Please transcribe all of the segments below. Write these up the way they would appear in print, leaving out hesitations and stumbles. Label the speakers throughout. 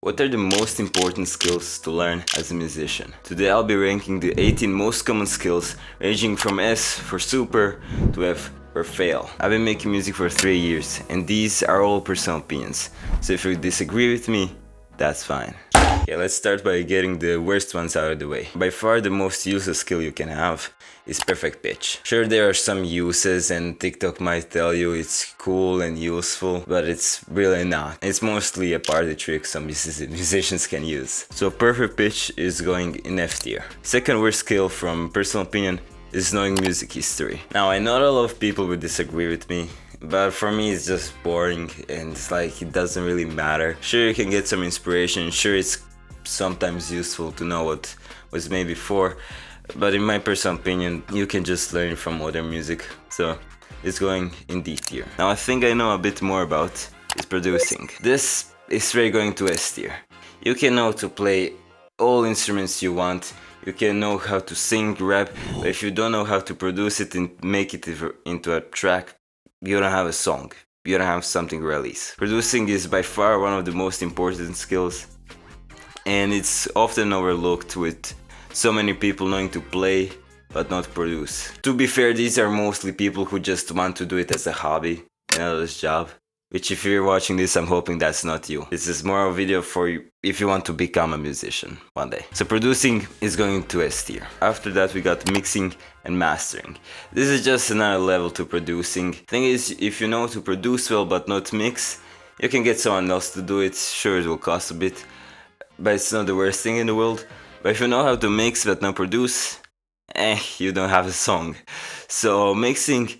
Speaker 1: What are the most important skills to learn as a musician? Today I'll be ranking the 18 most common skills, ranging from S for super to F for fail. I've been making music for 3 years, and these are all personal opinions, so if you disagree with me, that's fine. Okay, let's start by getting the worst ones out of the way. By far the most useless skill you can have is perfect pitch. Sure, there are some uses and TikTok might tell you it's cool and useful, but it's really not. It's mostly a party trick some musicians can use. So perfect pitch is going in F tier. Second worst skill from personal opinion is knowing music history. Now I know a lot of people would disagree with me, but for me it's just boring and it's like it doesn't really matter. Sure, you can get some inspiration, sure it's sometimes useful to know what was made before, but in my personal opinion you can just learn from modern music, so it's going in D tier. Now I think I know a bit more about is producing. This is really going to S tier. You can know to play all instruments you want, you can know how to sing, rap, but if you don't know how to produce it and make it into a track, you don't have a song, you don't have something to release. Producing is by far one of the most important skills, and it's often overlooked with so many people knowing to play but not produce. To be fair, these are mostly people who just want to do it as a hobby, another job, which if you're watching this, I'm hoping that's not you. This is more of a video for you if you want to become a musician one day. So producing is going to S tier. After that we got mixing and mastering. This is just another level to producing. Thing is, if you know to produce well but not mix, you can get someone else to do it. Sure, it will cost a bit, but it's not the worst thing in the world. But if you know how to mix but not produce, you don't have a song. So mixing,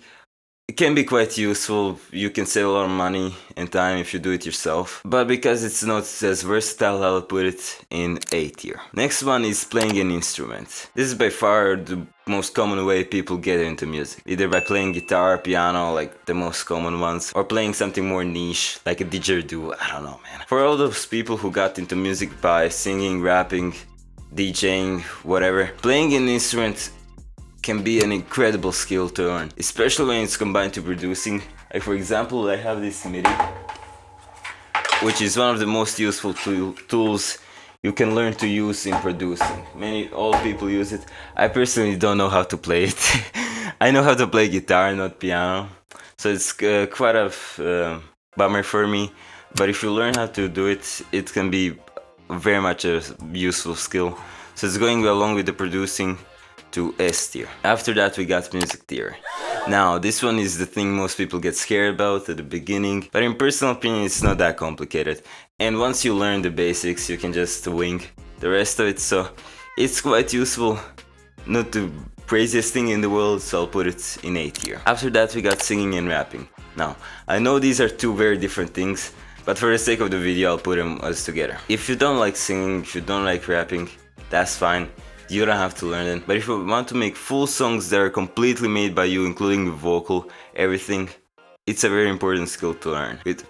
Speaker 1: it can be quite useful. You can save a lot of money and time if you do it yourself, but because it's not as versatile, I'll put it in A tier. Next one is playing an instrument. This is by far the most common way people get into music, either by playing guitar, piano, like the most common ones, or playing something more niche like a didgeridoo. I don't know, man. For all those people who got into music by singing, rapping, DJing, whatever, playing an instrument can be an incredible skill to learn, especially when it's combined to producing. Like for example, I have this MIDI, which is one of the most useful tools you can learn to use in producing. Many old people use it. I personally don't know how to play it. I know how to play guitar, not piano, so it's quite a bummer for me, but if you learn how to do it, it can be very much a useful skill. So it's going along with the producing to S tier. After that we got music tier. Now this one is the thing most people get scared about at the beginning, but in personal opinion it's not that complicated, and once you learn the basics you can just wing the rest of it, so it's quite useful. Not the craziest thing in the world, so I'll put it in A tier. After that we got singing and rapping. Now I know these are two very different things, but for the sake of the video I'll put them as together. If you don't like singing, if you don't like rapping, that's fine. You don't have to learn it. But if you want to make full songs that are completely made by you, including the vocal, everything, it's a very important skill to learn. It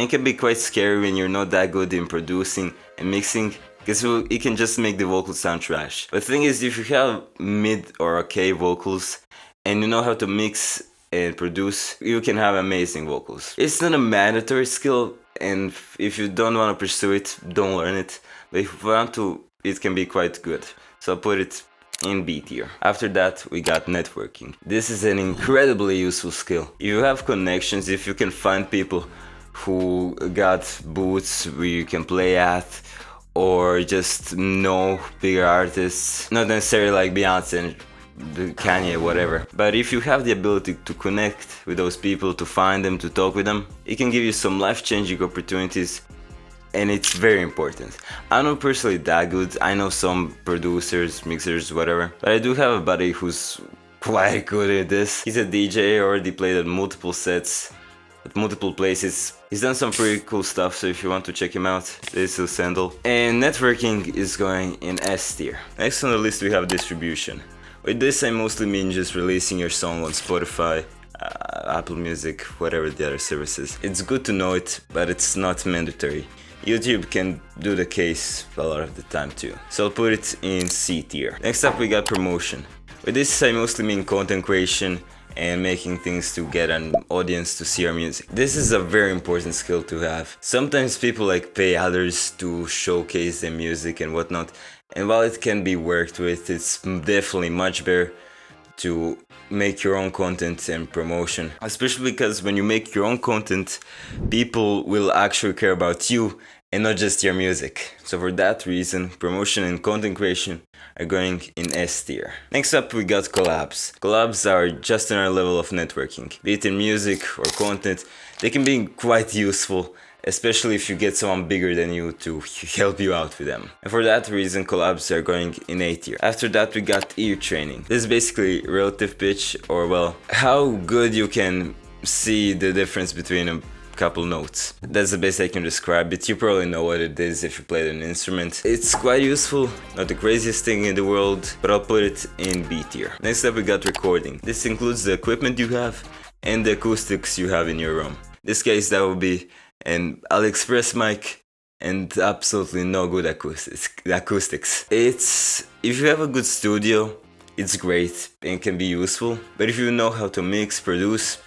Speaker 1: can be quite scary when you're not that good in producing and mixing, because it can just make the vocals sound trash. But the thing is, if you have mid or okay vocals and you know how to mix and produce, you can have amazing vocals. It's not a mandatory skill, and if you don't want to pursue it, don't learn it. But if you want to, it can be quite good, so I'll put it in B tier. After that we got networking. This is an incredibly useful skill. If you have connections, if you can find people who got booths where you can play at, or just know bigger artists, not necessarily like Beyonce and Kanye, whatever, but if you have the ability to connect with those people, to find them, to talk with them, it can give you some life-changing opportunities. And it's very important. I'm not personally that good. I know some producers, mixers, whatever, but I do have a buddy who's quite good at this. He's a DJ, already played at multiple sets, at multiple places. He's done some pretty cool stuff, so if you want to check him out, this is Sandal. And networking is going in S tier. Next on the list we have distribution. With this I mostly mean just releasing your song on Spotify, Apple Music, whatever the other services. It's good to know it, but it's not mandatory. YouTube can do the case a lot of the time too, so I'll put it in C tier. Next up we got promotion. With this I mostly mean content creation and making things to get an audience to see our music. This is a very important skill to have. Sometimes people like pay others to showcase their music and whatnot, and while it can be worked with, it's definitely much better to make your own content and promotion, especially because when you make your own content, people will actually care about you and not just your music. So for that reason, promotion and content creation are going in S tier. Next up we got collabs. Collabs are just another level of networking. Be it in music or content, they can be quite useful, especially if you get someone bigger than you to help you out with them. And for that reason, collabs are going in A tier. After that we got ear training. This is basically relative pitch, or well, how good you can see the difference between a couple notes. That's the best I can describe it. You probably know what it is if you played an instrument. It's quite useful, not the craziest thing in the world, but I'll put it in B tier. Next up we got recording. This includes the equipment you have and the acoustics you have in your room. In this case that will be an AliExpress mic and absolutely no good acoustics. It's, if you have a good studio, it's great and can be useful, but if you know how to mix, produce,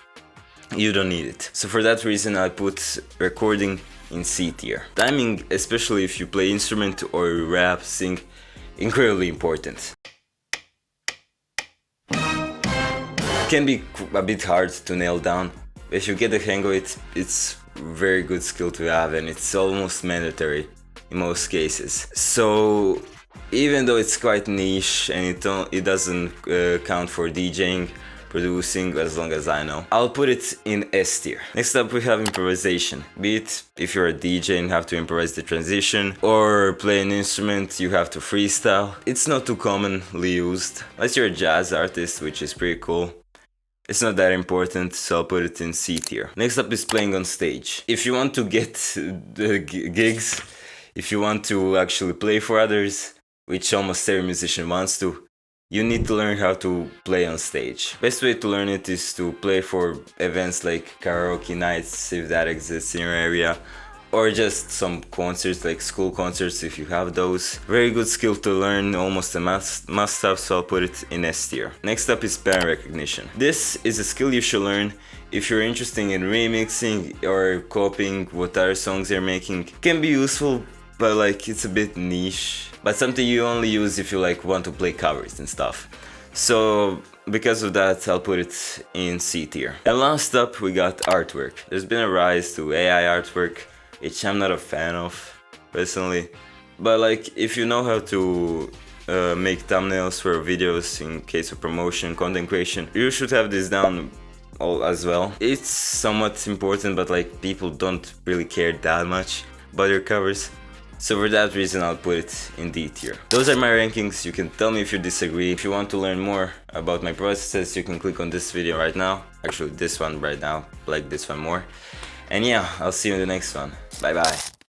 Speaker 1: you don't need it. So for that reason I put recording in C tier. Timing, especially if you play instrument or rap, sing, incredibly important. Can be a bit hard to nail down, but if you get the hang of it, it's very good skill to have, and it's almost mandatory in most cases. So even though it's quite niche and it doesn't count for DJing, producing, as long as I know, I'll put it in S tier. Next up we have improvisation. Be it if you're a DJ and have to improvise the transition, or play an instrument, you have to freestyle. It's not too commonly used, unless you're a jazz artist, which is pretty cool. It's not that important, so I'll put it in C tier. Next up is playing on stage. If you want to get the gigs, if you want to actually play for others, which almost every musician wants to, you need to learn how to play on stage. Best way to learn it is to play for events like karaoke nights, if that exists in your area, or just some concerts like school concerts if you have those. Very good skill to learn, almost a must-have, so I'll put it in S tier. Next up is pattern recognition. This is a skill you should learn if you're interested in remixing or copying what other songs they're making. It can be useful, but like it's a bit niche, but something you only use if you like want to play covers and stuff. So because of that, I'll put it in C tier. And last up we got artwork. There's been a rise to AI artwork, which I'm not a fan of personally, but like if you know how to make thumbnails for videos in case of promotion, content creation, you should have this down as well. It's somewhat important, but like people don't really care that much about your covers. So for that reason I'll put it in D tier. Those are my rankings. You can tell me if you disagree. If you want to learn more about my processes, you can click on this video right now. Actually this one right now, like this one more. And yeah, I'll see you in the next one. Bye bye.